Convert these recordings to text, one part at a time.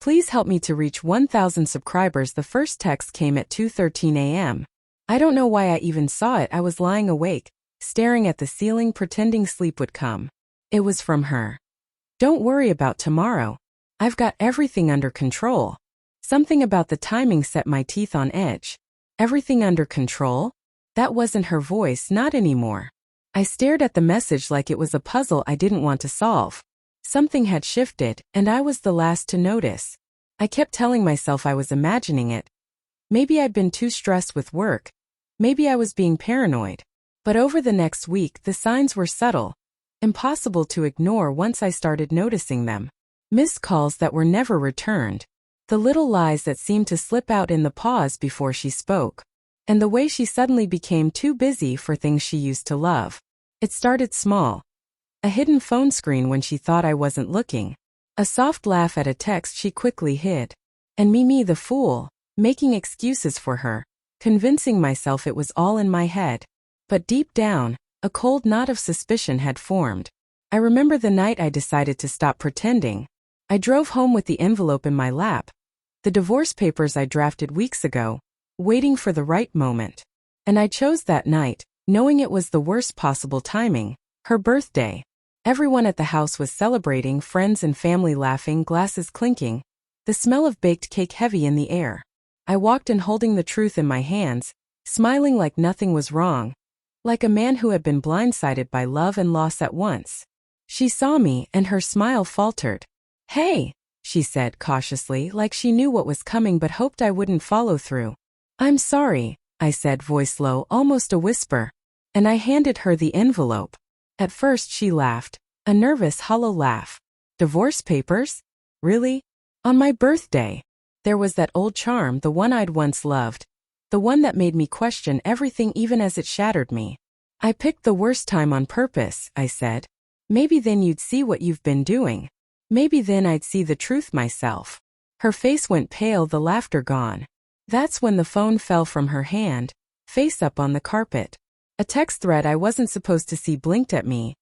Please help me to reach 1,000 subscribers. The first text came at 2:13 a.m. I don't know why I even saw it. I was lying awake, staring at the ceiling, pretending sleep would come. It was from her. Don't worry about tomorrow. I've got everything under control. Something about the timing set my teeth on edge. Everything under control? That wasn't her voice, not anymore. I stared at the message like it was a puzzle I didn't want to solve. Something had shifted, and I was the last to notice. I kept telling myself I was imagining it. Maybe I'd been too stressed with work. Maybe I was being paranoid. But over the next week, the signs were subtle, impossible to ignore once I started noticing them. Missed calls that were never returned. The little lies that seemed to slip out in the pause before she spoke. And the way she suddenly became too busy for things she used to love. It started small. A hidden phone screen when she thought I wasn't looking. A soft laugh at a text she quickly hid. And me the fool, making excuses for her, convincing myself it was all in my head. But deep down, a cold knot of suspicion had formed. I remember the night I decided to stop pretending. I drove home with the envelope in my lap. The divorce papers I drafted weeks ago, waiting for the right moment. And I chose that night, knowing it was the worst possible timing, her birthday. Everyone at the house was celebrating, friends and family laughing, glasses clinking, the smell of baked cake heavy in the air. I walked in holding the truth in my hands, smiling like nothing was wrong, like a man who had been blindsided by love and loss at once. She saw me, and her smile faltered. "Hey," she said cautiously, like she knew what was coming but hoped I wouldn't follow through. "I'm sorry," I said, voice low, almost a whisper. And I handed her the envelope. At first she laughed, a nervous, hollow laugh. Divorce papers? Really? On my birthday? There was that old charm, the one I'd once loved. The one that made me question everything even as it shattered me. "I picked the worst time on purpose," I said. "Maybe then you'd see what you've been doing. Maybe then I'd see the truth myself." Her face went pale, the laughter gone. That's when the phone fell from her hand, face up on the carpet. A text thread I wasn't supposed to see blinked at me.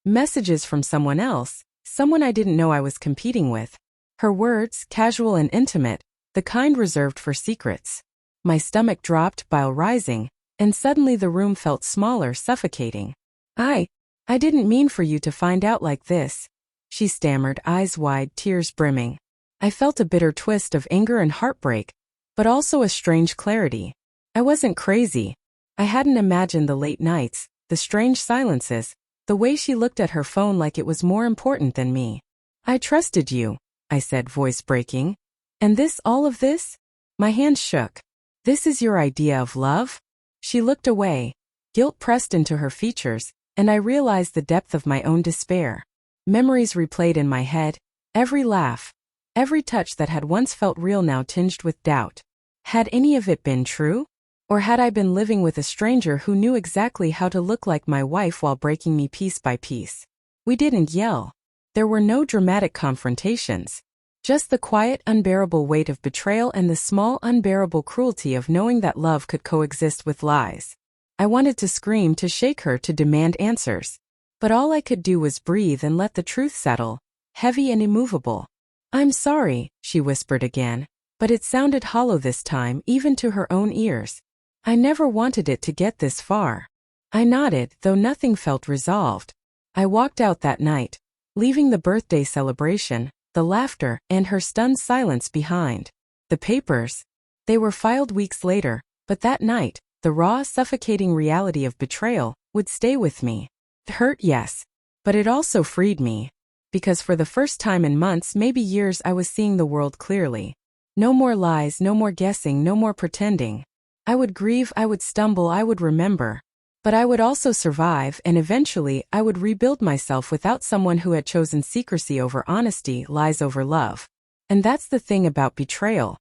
Messages from someone else, someone I didn't know I was competing with. Her words, casual and intimate, the kind reserved for secrets. My stomach dropped, bile rising, and suddenly the room felt smaller, suffocating. I didn't mean for you to find out like this," she stammered, eyes wide, tears brimming. I felt a bitter twist of anger and heartbreak, but also a strange clarity. I wasn't crazy. I hadn't imagined the late nights, the strange silences, the way she looked at her phone like it was more important than me. "I trusted you," I said, voice breaking. "And this, all of this?" My hands shook. "This is your idea of love?" She looked away. Guilt pressed into her features, and I realized the depth of my own despair. Memories replayed in my head, every laugh, every touch that had once felt real now tinged with doubt. Had any of it been true? Or had I been living with a stranger who knew exactly how to look like my wife while breaking me piece by piece? We didn't yell. There were no dramatic confrontations. Just the quiet, unbearable weight of betrayal and the small, unbearable cruelty of knowing that love could coexist with lies. I wanted to scream, to shake her, to demand answers. But all I could do was breathe and let the truth settle, heavy and immovable. "I'm sorry," she whispered again, but it sounded hollow this time, even to her own ears. "I never wanted it to get this far." I nodded, though nothing felt resolved. I walked out that night, leaving the birthday celebration, the laughter, and her stunned silence behind. The papers. They were filed weeks later, but that night, the raw, suffocating reality of betrayal would stay with me. It hurt, yes, but it also freed me. Because for the first time in months, maybe years, I was seeing the world clearly. No more lies, no more guessing, no more pretending. I would grieve, I would stumble, I would remember. But I would also survive, and eventually I would rebuild myself without someone who had chosen secrecy over honesty, lies over love. And that's the thing about betrayal.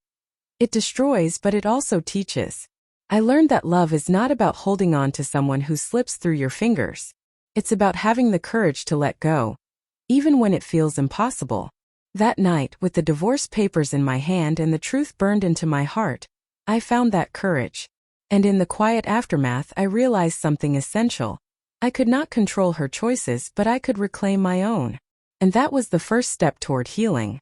It destroys, but it also teaches. I learned that love is not about holding on to someone who slips through your fingers. It's about having the courage to let go, even when it feels impossible. That night, with the divorce papers in my hand and the truth burned into my heart, I found that courage. And in the quiet aftermath, I realized something essential. I could not control her choices, but I could reclaim my own. And that was the first step toward healing.